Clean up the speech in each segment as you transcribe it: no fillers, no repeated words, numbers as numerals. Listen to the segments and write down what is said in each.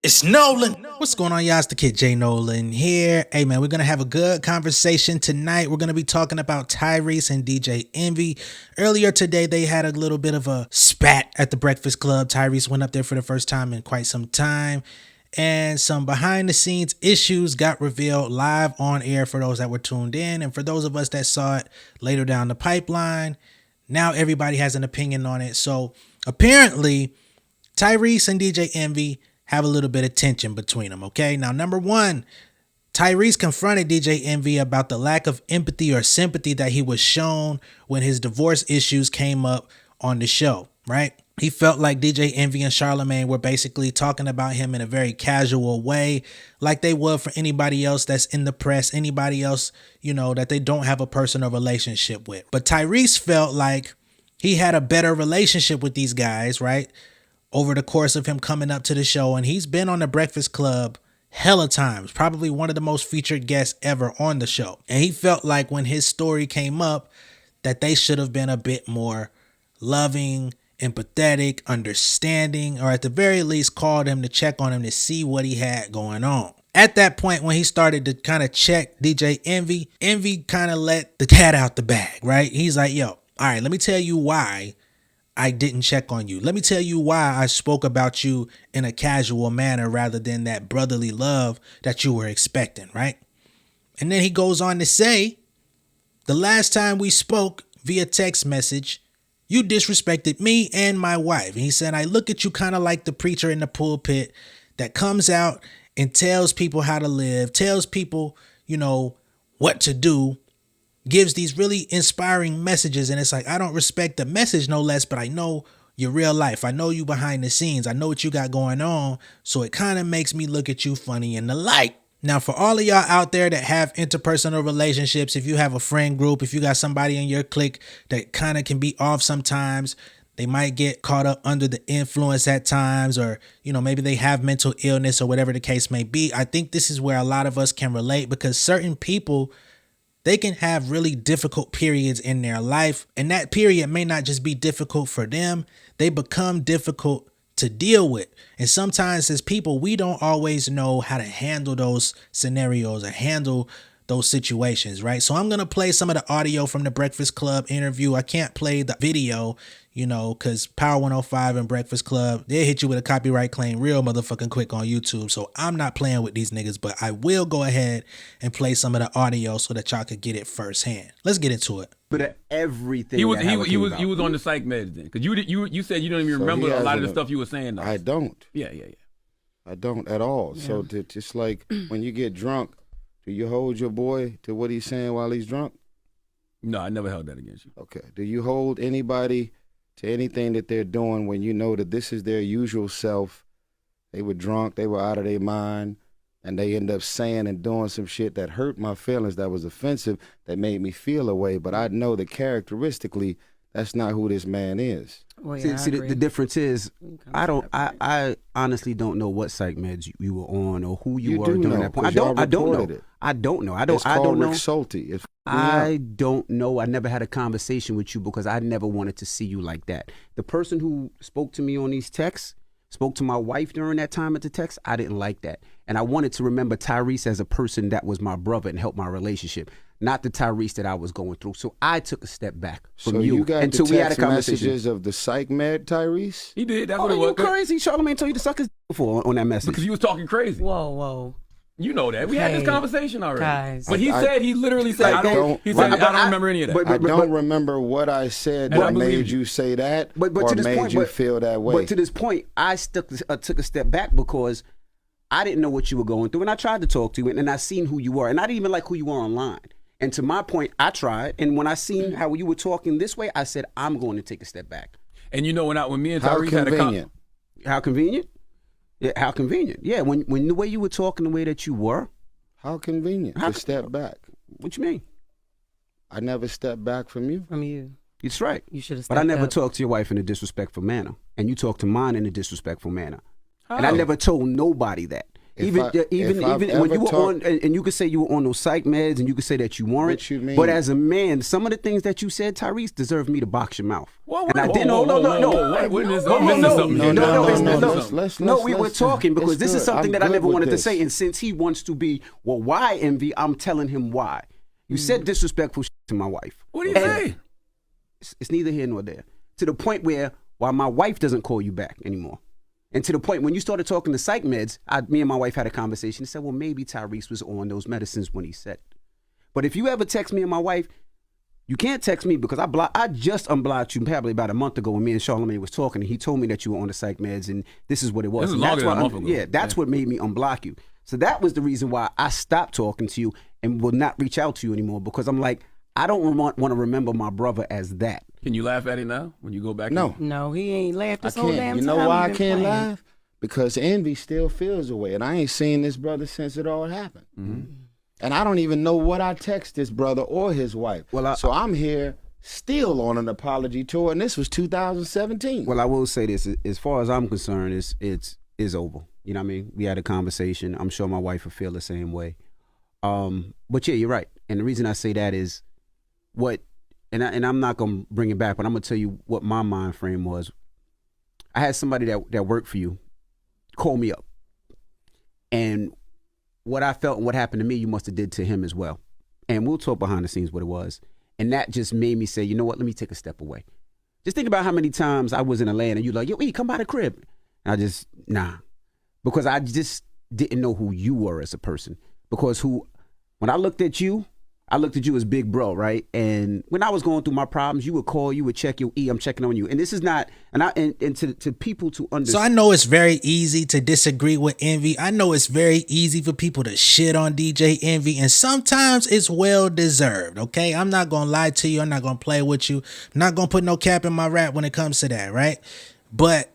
It's Nolan. What's going on, y'all? It's the kid J Nolan here. Hey man, we're gonna have a good conversation tonight. We're gonna be talking about Tyrese and DJ Envy. Earlier today, they had a little bit of a spat at the Breakfast Club. Tyrese went up there for the first time in quite some time, and some behind the scenes issues got revealed live on air for those that were tuned in, and for those of us that saw it later down the pipeline. Now everybody has an opinion on it. So apparently, Tyrese and DJ Envy have a little bit of tension between them, okay? Now, number one, Tyrese confronted DJ Envy about the lack of empathy or sympathy that he was shown when his divorce issues came up on the show, right? He felt like DJ Envy and Charlamagne were basically talking about him in a very casual way, like they would for anybody else that's in the press, anybody else, you know, that they don't have a personal relationship with. But Tyrese felt like he had a better relationship with these guys, right? Over the course of him coming up to the show, and he's been on the Breakfast Club hella times, probably one of the most featured guests ever on the show. And he felt like when his story came up that they should have been a bit more loving, empathetic, understanding, or at the very least called him to check on him to see what he had going on. At that point, when he started to kind of check DJ Envy, Envy kind of let the cat out the bag, right? He's like, yo, all right, let me tell you why I didn't check on you. Let me tell you why I spoke about you in a casual manner rather than that brotherly love that you were expecting, right? And then he goes on to say, the last time we spoke via text message, you disrespected me and my wife. And he said, I look at you kind of like the preacher in the pulpit that comes out and tells people how to live, tells people, you know, what to do, gives these really inspiring messages. And it's like, I don't respect the message no less, but I know your real life. I know you behind the scenes. I know what you got going on. So it kind of makes me look at you funny in the light. Now, for all of y'all out there that have interpersonal relationships, if you have a friend group, if you got somebody in your clique that kind of can be off sometimes, they might get caught up under the influence at times, or, you know, maybe they have mental illness or whatever the case may be. I think this is where a lot of us can relate, because certain people, they can have really difficult periods in their life, and that period may not just be difficult for them. They become difficult to deal with. And sometimes as people, we don't always know how to handle those scenarios or handle those situations, right? So I'm going to play some of the audio from the Breakfast Club interview. I can't play the video, you know, because Power 105 and Breakfast Club, they'll hit you with a copyright claim real motherfucking quick on YouTube. So I'm not playing with these niggas, but I will go ahead and play some of the audio so that y'all could get it firsthand. Let's get into it. But everything he was on the psych meds then, because you said you don't even remember a lot of the stuff you were saying though. I don't. Yeah. I don't at all. Yeah. So it's like when you get drunk, do you hold your boy to what he's saying while he's drunk? No, I never held that against you. Okay. Do you hold anybody to anything that they're doing when you know that this is their usual self? They were drunk, they were out of their mind, and they end up saying and doing some shit that hurt my feelings, that was offensive, that made me feel a way. But I know that characteristically, that's not who this man is. Well, yeah, see the difference is, I honestly don't know what psych meds you were on or who you were during that point. I don't know. It's called Rick Schulte. I don't know. I never had a conversation with you because I never wanted to see you like that. The person who spoke to me on these texts, spoke to my wife during that time at the text, I didn't like that. And I wanted to remember Tyrese as a person that was my brother and helped my relationship, not the Tyrese that I was going through. So I took a step back from you got until the we had a text conversation. Messages of the psych med Tyrese? He did. That's what it was. You crazy? Charlamagne told you to suck his before on that message. Because you was talking crazy. Whoa. You know that. We had this conversation already. Guys. But he literally said, I don't remember any of that. I don't remember what I said that made you say that or made you feel that way. But to this point, I took a step back because I didn't know what you were going through, and I tried to talk to you, and I seen who you were, and I didn't even like who you were online. And to my point, I tried, and when I seen how you were talking this way, I said, I'm going to take a step back. And you know, when me and Tyrese had a How convenient? Yeah, how convenient. Yeah, when the way you were talking, the way that you were. How convenient to step back. What you mean? I never stepped back from you. From you. That's right. You should have But I never talked to your wife in a disrespectful manner. And you talked to mine in a disrespectful manner. Oh. And I never told nobody that. Even when you were on, and you could say you were on those psych meds, and you could say that you weren't. What you mean? But as a man, some of the things that you said, Tyrese, deserved me to box your mouth. Whoa, and I didn't. No. We were talking because this is something that I never wanted to say. And since he wants to be, well, why Envy? I'm telling him why. You said disrespectful shit to my wife. What do you say? It's neither here nor there. To the point where my wife doesn't call you back anymore. And to the point when you started talking to psych meds, me and my wife had a conversation and said, well, maybe Tyrese was on those medicines when he said it. But if you ever text me and my wife, you can't text me because I just unblocked you probably about a month ago when me and Charlamagne was talking, and he told me that you were on the psych meds and this is what it was. This is longer than a month ago. Yeah, that's what made me unblock you. So that was the reason why I stopped talking to you and will not reach out to you anymore, because I'm like, I don't want to remember my brother as that. Can you laugh at it now when you go back? No, he ain't laughed this whole damn time. You know why I can't laugh? Because Envy still feels the way, and I ain't seen this brother since it all happened. Mm-hmm. And I don't even know what I text this brother or his wife. So I'm here still on an apology tour, and this was 2017. Well, I will say this: as far as I'm concerned, it's over. You know what I mean? We had a conversation. I'm sure my wife will feel the same way. But yeah, you're right. And the reason I say that is and I'm not gonna bring it back, but I'm gonna tell you what my mind frame was. I had somebody that worked for you call me up, and what I felt and what happened to me, you must have did to him as well. And we'll talk behind the scenes what it was. And that just made me say, you know what? Let me take a step away. Just think about how many times I was in Atlanta and you like, yo, E, come by the crib. And I just, because I just didn't know who you were as a person. Because when I looked at you as big bro, right? And when I was going through my problems, you would call, you would check your I'm checking on you. And this is not, and to people to understand. So I know it's very easy to disagree with Envy. I know it's very easy for people to shit on DJ Envy, and sometimes it's well deserved, okay? I'm not gonna lie to you. I'm not gonna play with you. I'm not gonna put no cap in my rap when it comes to that, right? But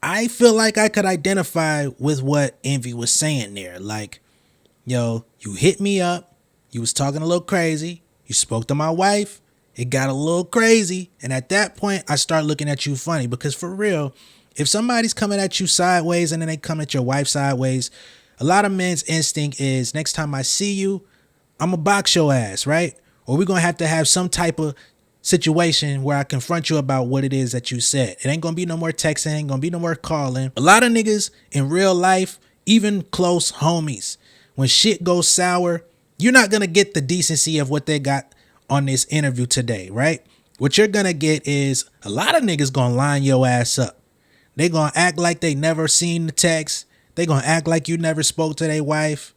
I feel like I could identify with what Envy was saying there. Like, yo, you hit me up. You was talking a little crazy. You spoke to my wife. It got a little crazy. And at that point, I start looking at you funny, because for real, if somebody's coming at you sideways and then they come at your wife sideways, a lot of men's instinct is, next time I see you, I'm going to box your ass, right? Or we're going to have some type of situation where I confront you about what it is that you said. It ain't going to be no more texting. Ain't going to be no more calling. A lot of niggas in real life, even close homies, when shit goes sour, you're not going to get the decency of what they got on this interview today, right? What you're going to get is a lot of niggas going to line your ass up. They going to act like they never seen the text. They going to act like you never spoke to their wife.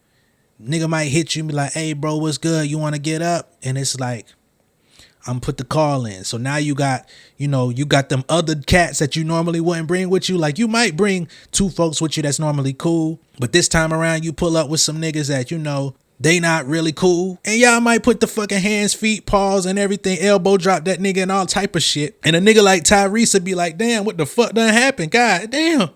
Nigga might hit you and be like, hey, bro, what's good? You want to get up? And it's like, I'm put the call in. So now you got them other cats that you normally wouldn't bring with you. Like, you might bring two folks with you that's normally cool, but this time around you pull up with some niggas that they not really cool. And y'all might put the fucking hands, feet, paws, and everything, elbow drop that nigga and all type of shit. And a nigga like Tyrese would be like, damn, what the fuck done happened? God damn.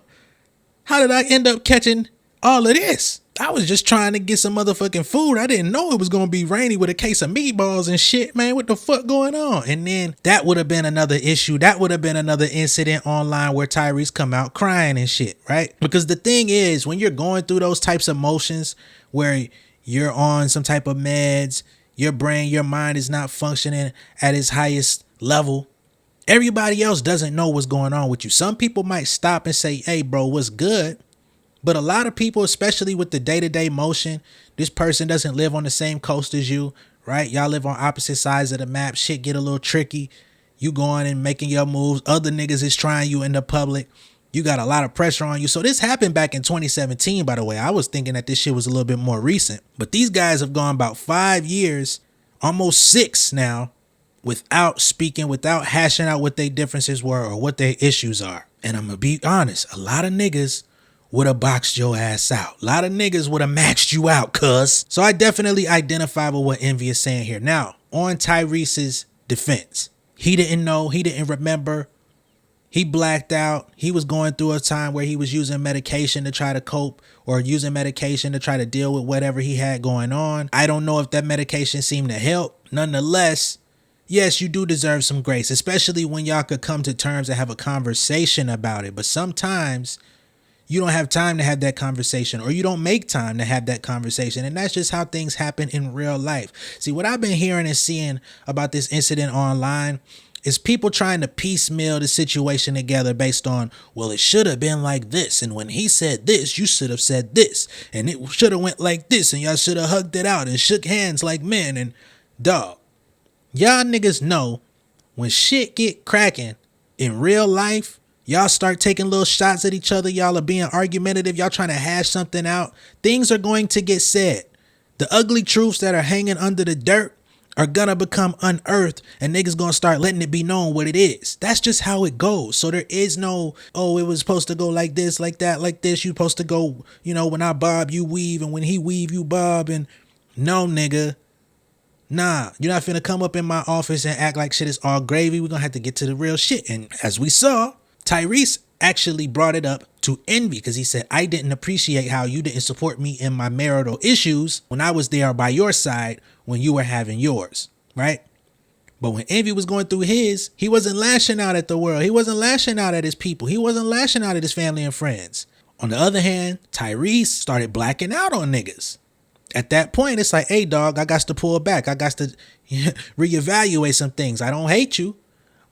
How did I end up catching all of this? I was just trying to get some motherfucking food. I didn't know it was going to be rainy with a case of meatballs and shit, man. What the fuck going on? And then that would have been another issue. That would have been another incident online where Tyrese come out crying and shit, right? Because the thing is, when you're going through those types of emotions where you're on some type of meds, your brain, your mind is not functioning at its highest level, everybody else doesn't know what's going on with you. Some people might stop and say, hey, bro, what's good? But a lot of people, especially with the day-to-day motion, this person doesn't live on the same coast as you, right? Y'all live on opposite sides of the map. Shit get a little tricky. You going and making your moves. Other niggas is trying you in the public. You got a lot of pressure on you. So this happened back in 2017, by the way. I was thinking that this shit was a little bit more recent. But these guys have gone about 5 years, almost 6 now, without speaking, without hashing out what their differences were or what their issues are. And I'm going to be honest, a lot of niggas would have boxed your ass out. A lot of niggas would have maxed you out, cuz. So I definitely identify with what Envy is saying here. Now, on Tyrese's defense, he didn't know, he didn't remember. He blacked out. He was going through a time where he was using medication to try to cope, or using medication to try to deal with whatever he had going on. I don't know if that medication seemed to help. Nonetheless, yes, you do deserve some grace, especially when y'all could come to terms and have a conversation about it. But sometimes you don't have time to have that conversation, or you don't make time to have that conversation. And that's just how things happen in real life. See, what I've been hearing and seeing about this incident online is people trying to piecemeal the situation together based on, well, it should have been like this, and when he said this, you should have said this, and it should have went like this, and y'all should have hugged it out and shook hands like men. And dog, y'all niggas know when shit get cracking in real life, y'all start taking little shots at each other, y'all are being argumentative, y'all trying to hash something out, things are going to get said. The ugly truths that are hanging under the dirt are gonna become unearthed, and niggas gonna start letting it be known what it is. That's just how it goes. So there is no, oh, it was supposed to go like this, like that, like this. You supposed to go, you know, when I bob, you weave, and when he weave, you bob. And no, nigga. Nah, you're not finna come up in my office and act like shit is all gravy. We're gonna have to get to the real shit. And as we saw, Tyrese actually brought it up to Envy, because he said, I didn't appreciate how you didn't support me in my marital issues when I was there by your side when you were having yours, right? But when Envy was going through his, he wasn't lashing out at the world. He wasn't lashing out at his people. He wasn't lashing out at his family and friends. On the other hand, Tyrese started blacking out on niggas. At that point, it's like, hey, dog, I got to pull back. I got to reevaluate some things. I don't hate you,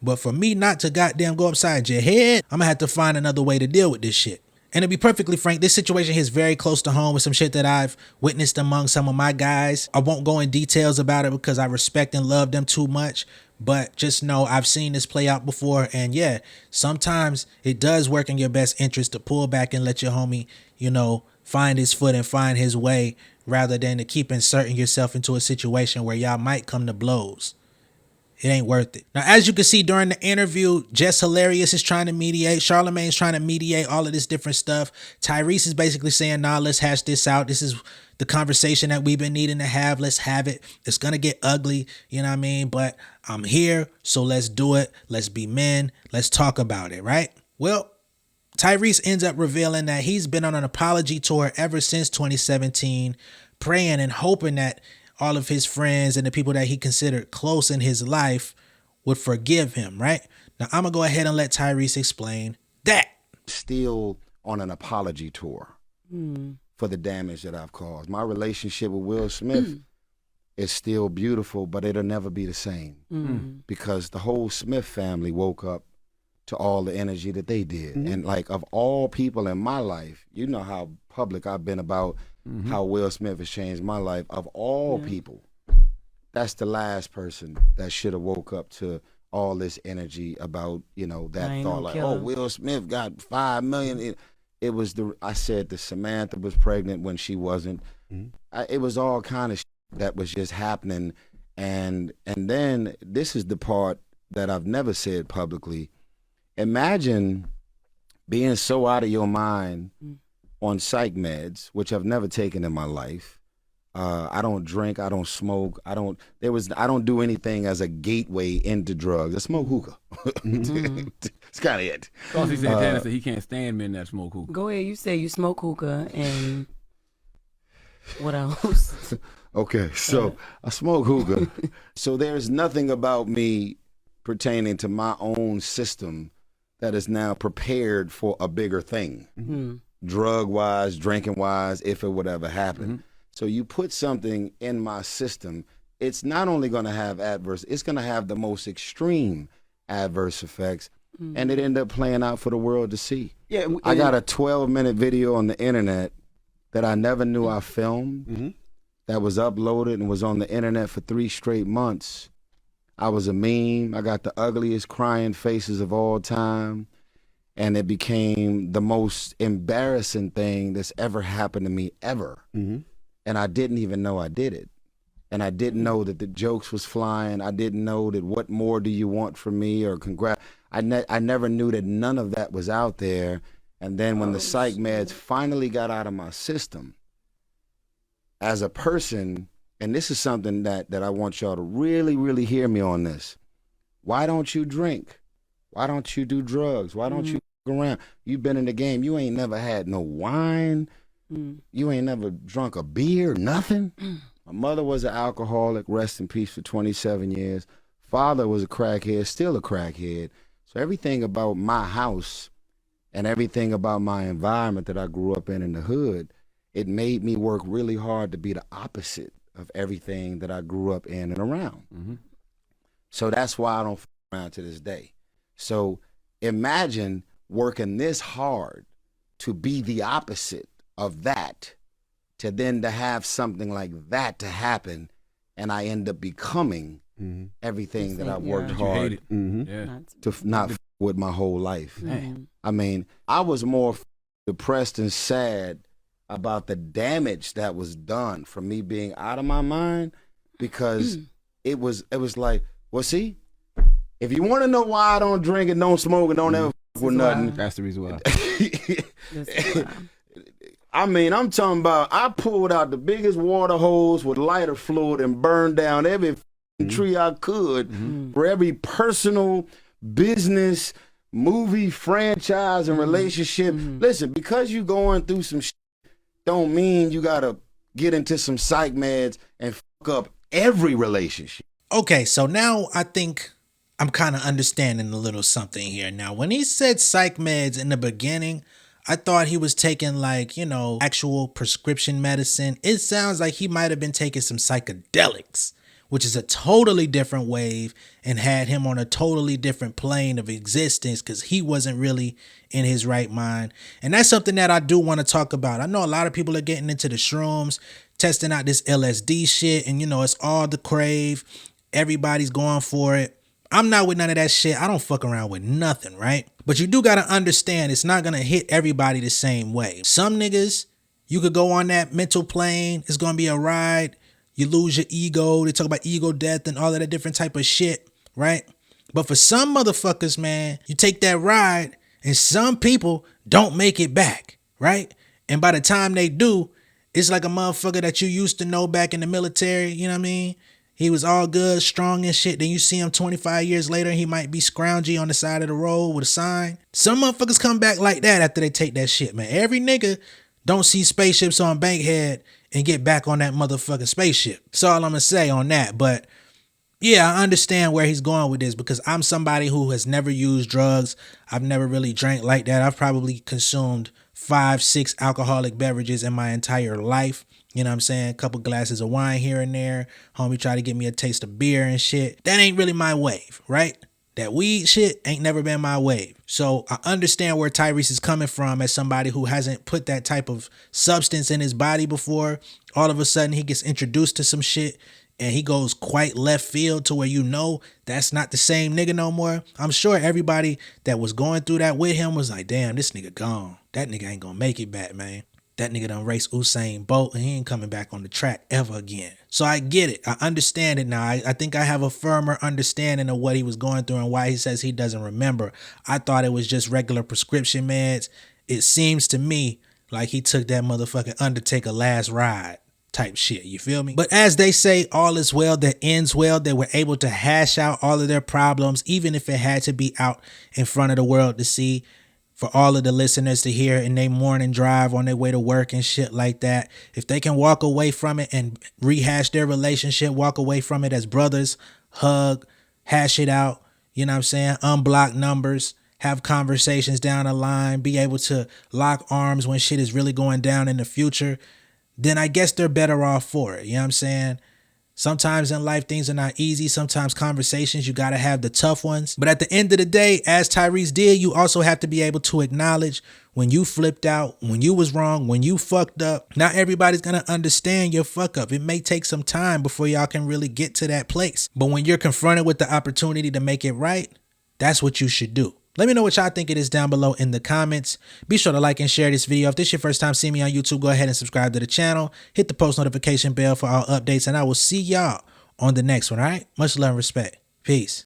but for me not to goddamn go upside your head, I'm gonna have to find another way to deal with this shit. And to be perfectly frank, this situation is very close to home with some shit that I've witnessed among some of my guys. I won't go in details about it because I respect and love them too much, but just know I've seen this play out before. And yeah, sometimes it does work in your best interest to pull back and let your homie, you know, find his foot and find his way, rather than to keep inserting yourself into a situation where y'all might come to blows. It ain't worth it. Now, as you can see during the interview, Jess Hilarious is trying to mediate. Charlamagne's trying to mediate all of this different stuff. Tyrese is basically saying, nah, let's hash this out. This is the conversation that we've been needing to have. Let's have it. It's going to get ugly, you know what I mean? But I'm here, so let's do it. Let's be men. Let's talk about it, right? Well, Tyrese ends up revealing that he's been on an apology tour ever since 2017, praying and hoping that all of his friends and the people that he considered close in his life would forgive him, right? Now, I'm going to go ahead and let Tyrese explain that. Still on an apology tour for the damage that I've caused. My relationship with Will Smith is still beautiful, but it'll never be the same because the whole Smith family woke up to all the energy that they did. And like, of all people in my life, you know how public I've been about how Will Smith has changed my life. Of all people, that's the last person that should have woke up to all this energy about, you know, that thought like, oh, Will Smith got 5 million. It was I said that Samantha was pregnant when she wasn't. It was all kind of that was just happening. And then this is the part that I've never said publicly. Imagine being so out of your mind on psych meds, which I've never taken in my life. I don't drink, I don't smoke, I don't do anything as a gateway into drugs. I smoke hookah. It's kind of it. Saucy Santana said he can't stand men that smoke hookah. Go ahead, you say you smoke hookah, and what else? Okay, so I smoke hookah. So there's nothing about me pertaining to my own system that is now prepared for a bigger thing, drug-wise, drinking-wise, if it would ever happen. So you put something in my system, it's not only going to have it's going to have the most extreme adverse effects, and it ended up playing out for the world to see. Yeah, I got a 12-minute video on the internet that I never knew I filmed, that was uploaded and was on the internet for 3 straight months. I was a meme. I got the ugliest crying faces of all time. And it became the most embarrassing thing that's ever happened to me ever. And I didn't even know I did it. And I didn't know that the jokes was flying. I didn't know that what more do you want from me or congrats. I never knew that none of that was out there. And then when the psych meds finally got out of my system, as a person, and this is something that I want y'all to really, really hear me on this. Why don't you drink? Why don't you do drugs? Why don't you around? You've been in the game. You ain't never had no wine. You ain't never drunk a beer, nothing. My mother was an alcoholic, rest in peace, for 27 years. Father was a crackhead, still a crackhead. So everything about my house and everything about my environment that I grew up in the hood, it made me work really hard to be the opposite of everything that I grew up in and around. Mm-hmm. So that's why I don't f around to this day. So imagine working this hard to be the opposite of that, to then to have something like that to happen, and I end up becoming everything that I worked hard to not f with my whole life. I mean, I was more depressed and sad about the damage that was done from me being out of my mind, because it was like, well, see, if you want to know why I don't drink and don't smoke and don't ever f with nothing, that's the reason why. I mean, I'm talking about, I pulled out the biggest water hose with lighter fluid and burned down every tree I could for every personal, business, movie, franchise, and relationship. Listen, because you going through some shit don't mean you gotta get into some psych meds and fuck up every relationship. Okay, so now I think I'm kind of understanding a little something here. Now, when he said psych meds in the beginning, I thought he was taking, like, you know, actual prescription medicine. It sounds like he might have been taking some psychedelics, which is a totally different wave and had him on a totally different plane of existence, because he wasn't really in his right mind. And that's something that I do want to talk about. I know a lot of people are getting into the shrooms, testing out this LSD shit, and, you know, it's all the crave. Everybody's going for it. I'm not with none of that shit. I don't fuck around with nothing, right? But you do got to understand, it's not going to hit everybody the same way. Some niggas, you could go on that mental plane. It's going to be a ride. You lose your ego. They talk about ego death and all of that different type of shit, right? But for some motherfuckers, man, you take that ride and some people don't make it back, right? And by the time they do, it's like a motherfucker that you used to know back in the military, you know what I mean? He was all good, strong and shit. Then you see him 25 years later, he might be scroungy on the side of the road with a sign. Some motherfuckers come back like that after they take that shit, man. Every nigga don't see spaceships on Bankhead and get back on that motherfucking spaceship. That's all I'm gonna say on that. But yeah, I understand where he's going with this, because I'm somebody who has never used drugs. I've never really drank like that. I've probably consumed 5-6 alcoholic beverages in my entire life. You know what I'm saying? A couple glasses of wine here and there. Homie try to get me a taste of beer and shit. That ain't really my wave, right? That weed shit ain't never been my wave. So I understand where Tyrese is coming from as somebody who hasn't put that type of substance in his body before. All of a sudden he gets introduced to some shit and he goes quite left field to where, you know, that's not the same nigga no more. I'm sure everybody that was going through that with him was like, damn, this nigga gone. That nigga ain't gonna make it back, man. That nigga done raced Usain Bolt and he ain't coming back on the track ever again. So I get it. I understand it now. I think I have a firmer understanding of what he was going through and why he says he doesn't remember. I thought it was just regular prescription meds. It seems to me like he took that motherfucking Undertaker last ride type shit. You feel me? But as they say, all is well that ends well. They were able to hash out all of their problems, even if it had to be out in front of the world to see, for all of the listeners to hear in their morning drive on their way to work and shit like that. If they can walk away from it and rehash their relationship, walk away from it as brothers, hug, hash it out, you know what I'm saying? Unblock numbers, have conversations down the line, be able to lock arms when shit is really going down in the future, then I guess they're better off for it. You know what I'm saying? Sometimes in life, things are not easy. Sometimes conversations, you got to have the tough ones. But at the end of the day, as Tyrese did, you also have to be able to acknowledge when you flipped out, when you was wrong, when you fucked up. Not everybody's going to understand your fuck up. It may take some time before y'all can really get to that place. But when you're confronted with the opportunity to make it right, that's what you should do. Let me know what y'all think it is down below in the comments. Be sure to like and share this video. If this is your first time seeing me on YouTube, go ahead and subscribe to the channel. Hit the post notification bell for all updates, and I will see y'all on the next one, all right? Much love and respect. Peace.